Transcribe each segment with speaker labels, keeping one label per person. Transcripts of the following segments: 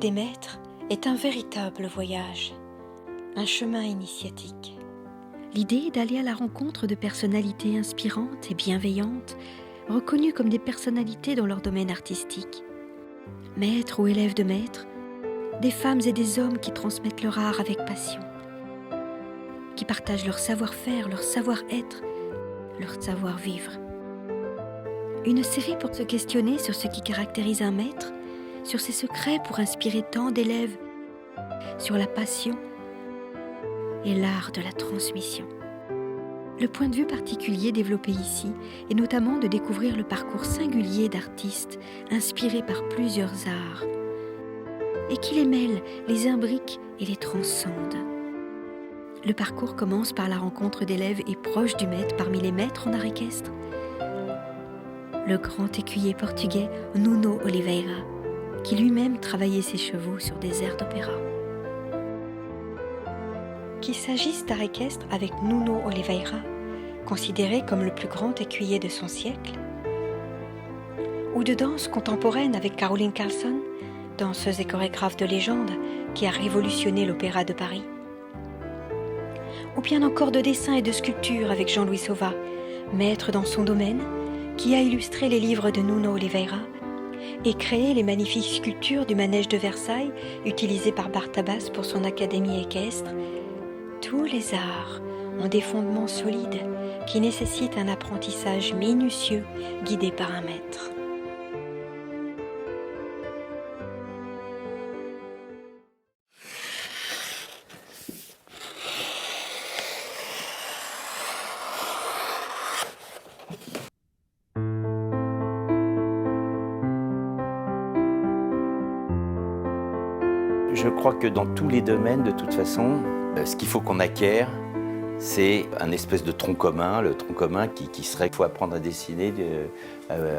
Speaker 1: des maîtres est un véritable voyage, un chemin initiatique.
Speaker 2: L'idée est d'aller à la rencontre de personnalités inspirantes et bienveillantes, reconnues comme des personnalités dans leur domaine artistique. Maîtres ou élèves de maîtres, des femmes et des hommes qui transmettent leur art avec passion, qui partagent leur savoir-faire, leur savoir-être, leur savoir-vivre. Une série pour se questionner sur ce qui caractérise un maître, sur ses secrets pour inspirer tant d'élèves, sur la passion et l'art de la transmission. Le point de vue particulier développé ici est notamment de découvrir le parcours singulier d'artistes inspirés par plusieurs arts et qui les mêlent, les imbriquent et les transcendent. Le parcours commence par la rencontre d'élèves et proches du maître parmi les maîtres en art équestre. Le grand écuyer portugais Nuno Oliveira, qui lui-même travaillait ses chevaux sur des airs d'opéra.
Speaker 1: Qu'il s'agisse d'art équestre avec Nuno Oliveira, considéré comme le plus grand écuyer de son siècle, ou de danse contemporaine avec Caroline Carlson, danseuse et chorégraphe de légende qui a révolutionné l'opéra de Paris, ou bien encore de dessin et de sculpture avec Jean-Louis Sauva, maître dans son domaine, qui a illustré les livres de Nuno Oliveira et créé les magnifiques sculptures du manège de Versailles utilisées par Bartabas pour son académie équestre. Tous les arts ont des fondements solides qui nécessitent un apprentissage minutieux guidé par un maître.
Speaker 3: Je crois que dans tous les domaines, de toute façon, ce qu'il faut qu'on acquiert, c'est un espèce de tronc commun, le tronc commun qui serait qu'il faut apprendre à dessiner,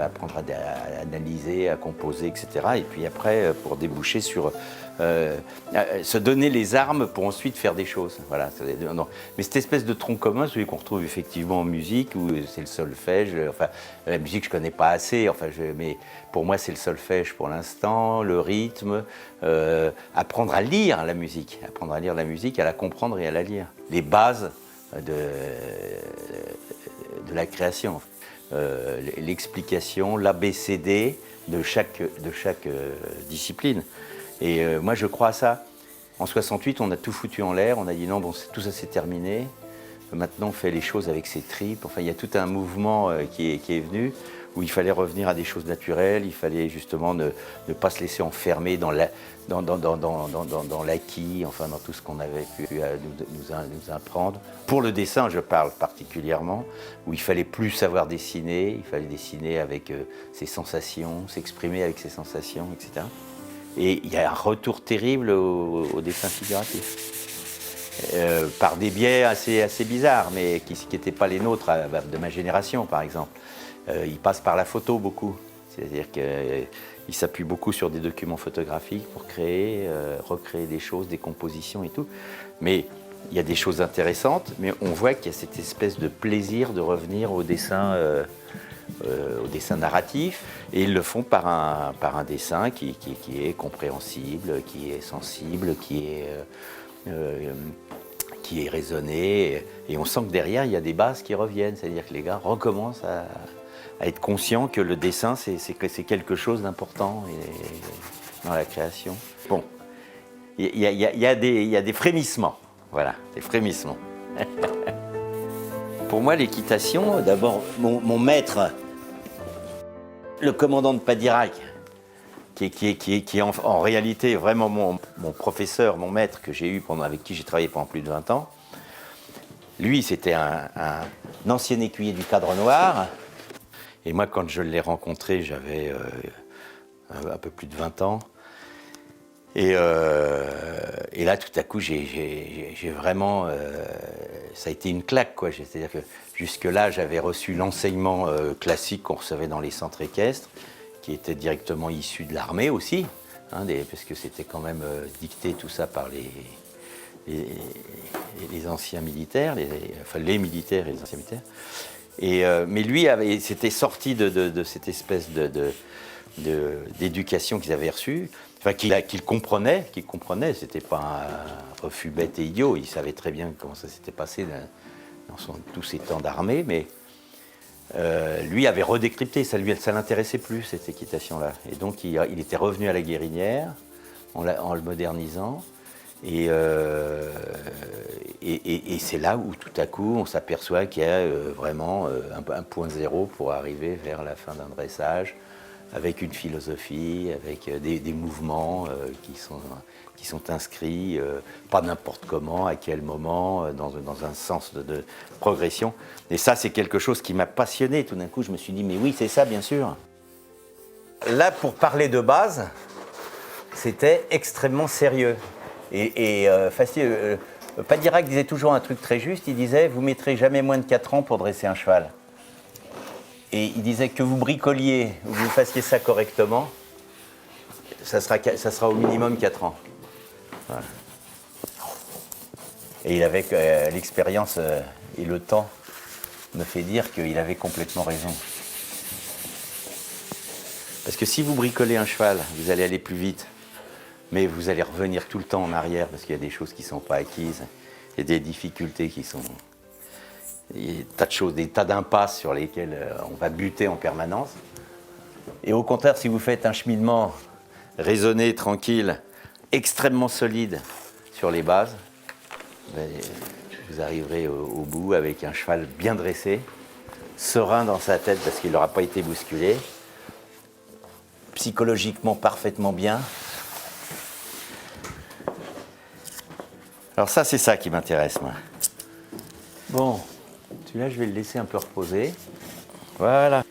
Speaker 3: apprendre à analyser, à composer, etc. Et puis après, pour déboucher sur se donner les armes pour ensuite faire des choses. Voilà. Mais cette espèce de tronc commun, celui qu'on retrouve effectivement en musique, où c'est le solfège. Enfin, la musique, je connais pas assez. Enfin, mais pour moi, c'est le solfège pour l'instant, le rythme, apprendre à lire la musique, à la comprendre et à la lire. Les bases de la création, l'explication, l'ABCD de chaque discipline. Et moi, je crois à ça. En 68, on a tout foutu en l'air, on a dit non, bon, tout ça c'est terminé. Maintenant, on fait les choses avec ses tripes. Enfin, il y a tout un mouvement qui est venu, où il fallait revenir à des choses naturelles, il fallait justement ne pas se laisser enfermer dans l'acquis, enfin dans tout ce qu'on avait pu nous apprendre. Pour le dessin, je parle particulièrement, où il fallait plus savoir dessiner, il fallait dessiner avec ses sensations, s'exprimer avec ses sensations, etc. Et il y a un retour terrible au dessin figuratif. Par des biais assez bizarres, mais qui n'étaient pas les nôtres, de ma génération par exemple. Il passe par la photo beaucoup, c'est-à-dire qu'il s'appuie beaucoup sur des documents photographiques pour créer, recréer des choses, des compositions et tout. Mais il y a des choses intéressantes, mais on voit qu'il y a cette espèce de plaisir de revenir au dessin narratif, et ils le font par un dessin qui est compréhensible, qui est sensible, qui est raisonné, et on sent que derrière il y a des bases qui reviennent, c'est-à-dire que les gars recommencent à être conscients que le dessin c'est quelque chose d'important dans la création. Bon, il y a des frémissements, voilà, des frémissements. Pour moi, l'équitation, d'abord, mon maître, le commandant de Padirac, qui est en réalité vraiment mon professeur, mon maître, avec qui j'ai travaillé pendant plus de 20 ans. Lui, c'était un ancien écuyer du Cadre Noir. Et moi, quand je l'ai rencontré, j'avais un peu plus de 20 ans. Et là, tout à coup, j'ai vraiment... ça a été une claque, quoi. C'est-à-dire que jusque-là, j'avais reçu l'enseignement classique qu'on recevait dans les centres équestres, qui était directement issu de l'armée aussi, parce que c'était quand même dicté tout ça par les anciens militaires, les militaires et les anciens militaires. Mais lui s'était sorti de cette espèce d'éducation qu'ils avaient reçue. Enfin, qu'il comprenait, c'était pas un refus bête et idiot, il savait très bien comment ça s'était passé dans tous ses temps d'armée, mais lui avait redécrypté, ça l'intéressait plus, cette équitation-là. Et donc il était revenu à la guérinière en le modernisant, et c'est là où tout à coup on s'aperçoit qu'il y a vraiment un point zéro pour arriver vers la fin d'un dressage, avec une philosophie, avec des mouvements qui sont inscrits, pas n'importe comment, à quel moment, dans un sens de progression. Et ça, c'est quelque chose qui m'a passionné. Tout d'un coup, je me suis dit, mais oui, c'est ça, bien sûr. Là, pour parler de base, c'était extrêmement sérieux. Et facile. Padirac disait toujours un truc très juste, il disait, vous mettrez jamais moins de 4 ans pour dresser un cheval. Et il disait que vous bricoliez ou que vous fassiez ça correctement, ça sera au minimum 4 ans. Voilà. Et il avait l'expérience et le temps me fait dire qu'il avait complètement raison. Parce que si vous bricolez un cheval, vous allez aller plus vite, mais vous allez revenir tout le temps en arrière parce qu'il y a des choses qui ne sont pas acquises, il y a des difficultés qui sont... Il y a des tas de choses, des tas d'impasses sur lesquelles on va buter en permanence. Et au contraire, si vous faites un cheminement raisonné, tranquille, extrêmement solide sur les bases, vous arriverez au bout avec un cheval bien dressé, serein dans sa tête parce qu'il n'aura pas été bousculé, psychologiquement parfaitement bien. Alors ça, c'est ça qui m'intéresse, moi. Bon. Celui-là, je vais le laisser un peu reposer. Voilà.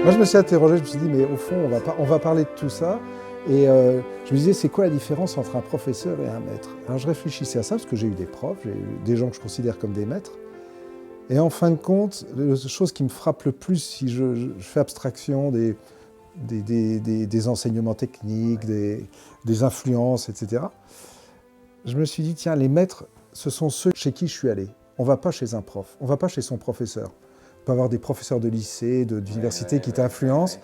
Speaker 4: Moi, je me suis interrogé, je me suis dit, mais au fond, on va parler de tout ça. Et je me disais, c'est quoi la différence entre un professeur et un maître? Alors, je réfléchissais à ça, parce que j'ai eu des profs, j'ai eu des gens que je considère comme des maîtres. Et en fin de compte, la chose qui me frappe le plus, si je fais abstraction des enseignements techniques, des influences, etc., je me suis dit, tiens, les maîtres, ce sont ceux chez qui je suis allé. On ne va pas chez un prof, on ne va pas chez son professeur. On peut avoir des professeurs de lycée, d'université qui t'influencent,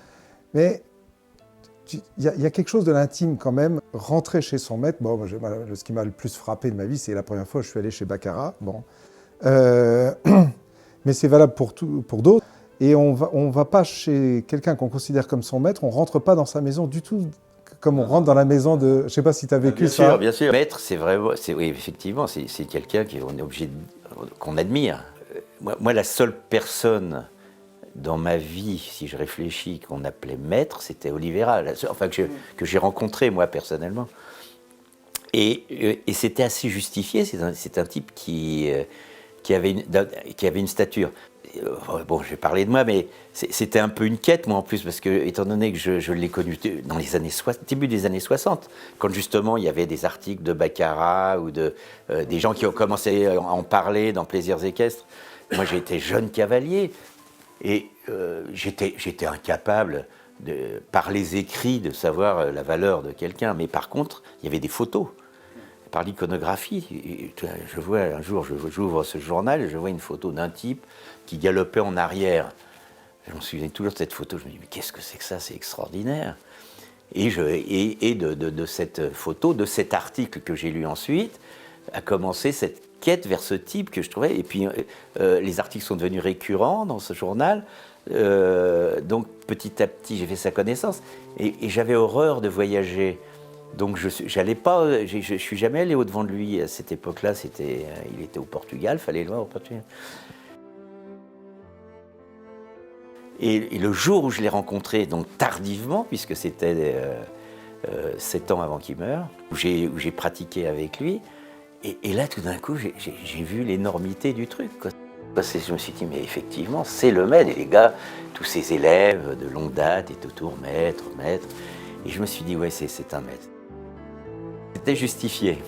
Speaker 4: mais il y a quelque chose de l'intime quand même. Rentrer chez son maître, bon, ce qui m'a le plus frappé de ma vie, c'est la première fois que je suis allé chez Baccarat. Bon. Mais c'est valable pour d'autres. Et on va pas chez quelqu'un qu'on considère comme son maître, on rentre pas dans sa maison du tout comme on rentre dans la maison de... Je sais pas si tu as vécu ça.
Speaker 3: Bien sûr, bien sûr. Maître, c'est vrai, oui, effectivement, c'est quelqu'un qu'on est obligé qu'on admire. Moi, la seule personne dans ma vie, si je réfléchis, qu'on appelait maître, c'était Oliveira, enfin que j'ai rencontré moi personnellement. Et c'était assez justifié. C'est un type qui avait une stature. Bon, je vais parler de moi, mais c'était un peu une quête, moi, en plus, parce que, étant donné que je l'ai connu dans les début des années 60, quand justement il y avait des articles de Baccarat ou des gens qui ont commencé à en parler dans Plaisirs équestres. Moi, j'étais jeune cavalier et j'étais incapable, par les écrits, de savoir la valeur de quelqu'un. Mais par contre, il y avait des photos. Par l'iconographie, je vois un jour, j'ouvre ce journal et je vois une photo d'un type qui galopait en arrière. Je me souviens toujours de cette photo, je me dis, mais qu'est-ce que c'est que ça, c'est extraordinaire. Et de cette photo, de cet article que j'ai lu ensuite, a commencé cette quête vers ce type que je trouvais. Et puis les articles sont devenus récurrents dans ce journal. Donc petit à petit, j'ai fait sa connaissance. Et j'avais horreur de voyager. Donc je suis jamais allé au-devant de lui à cette époque-là. Il était au Portugal, fallait le voir au Portugal. Et le jour où je l'ai rencontré, donc tardivement, puisque c'était 7 ans avant qu'il meure, où j'ai pratiqué avec lui, et là tout d'un coup j'ai vu l'énormité du truc, quoi. Je me suis dit, mais effectivement, c'est le maître. Et les gars, tous ces élèves de longue date étaient autour, maître. Et je me suis dit, ouais, c'est un maître. C'était justifié.